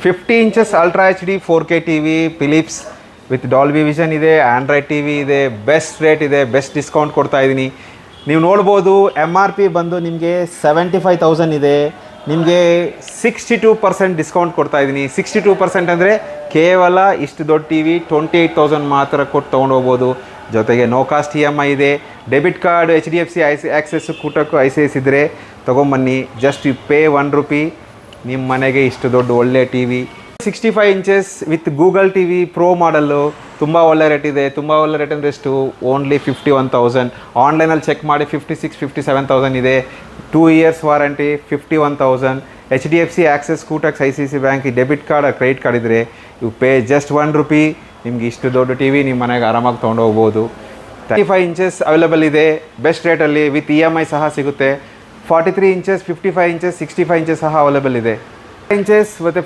50 inches ultra H D 4K T V Philips with Dolby Vision ಇದೆ, android T V ಇದೆ, best rate ಇದೆ, best discount ಕೊಡ್ತಾ ಇದ್ದೀನಿ. ನೀವು ನೋಡ್ಬೋದು MRP ಬಂದು ನಿಮಗೆ 75,000 ಇದೆ, ನಿಮಗೆ 62% ಡಿಸ್ಕೌಂಟ್ ಕೊಡ್ತಾ ಇದ್ದೀನಿ. 62% ಅಂದರೆ ಕೇವಲ ಇಷ್ಟು ದೊಡ್ಡ ಟಿ ವಿ 28,000 ಮಾತ್ರ ಕೊಟ್ಟು ತೊಗೊಂಡೋಗ್ಬೋದು. ಜೊತೆಗೆ ನೋ ಕಾಸ್ಟ್ EMI ಇದೆ. ಡೆಬಿಟ್ ಕಾರ್ಡ್ HDFC ಆಕ್ಸೆಸ್ ಕೂಟಕ್ಕೂ ICICI ಇದ್ದರೆ ತೊಗೊಂಬನ್ನಿ. ಜಸ್ಟ್ ಯು ಪೇ 1 ರೂಪಿ, ನಿಮ್ಮ ಮನೆಗೆ ಇಷ್ಟು ದೊಡ್ಡ ಒಳ್ಳೆ T V. 65 inches with Google T V pro ಮಾಡಲ್ಲು ತುಂಬ ಒಳ್ಳೆ ರೇಟ್ ಇದೆ. ತುಂಬ ಒಳ್ಳೆ ರೇಟ್ ಅಂದರೆ ಎಷ್ಟು? ಓನ್ಲಿ 51,000. ಆನ್ಲೈನಲ್ಲಿ ಚೆಕ್ ಮಾಡಿ 56-57,000 ಇದೆ. 2 ಇಯರ್ಸ್ ವಾರಂಟಿ, 51,000. HDFC ಆಕ್ಸೆಸ್ ಕೂಟಕ್ಸ್ ICICI bank debit card credit card ಇದ್ದರೆ ಯು ಪೇ ಜಸ್ಟ್ 1 ರೂಪಿ, ನಿಮ್ಗೆ ಇಷ್ಟು ದೊಡ್ಡ ಟಿ ವಿ ನಿಮ್ಮ ಮನೆಗೆ ಆರಾಮಾಗಿ ತೊಗೊಂಡೋಗ್ಬೋದು. 35 ಇಂಚಸ್ ಅವೈಲೇಬಲ್ ಇದೆ ಬೆಸ್ಟ್ ರೇಟಲ್ಲಿ, ವಿತ್ EMI ಸಹ ಸಿಗುತ್ತೆ. 43 ಇಂಚಸ್, 55 ಇಂಚಸ್, 65 ಇಂಚಸ್ ಸಹ ಅವೈಲೇಬಲ್ ಇದೆ. ಇಂಚಸ್ ಮತ್ತು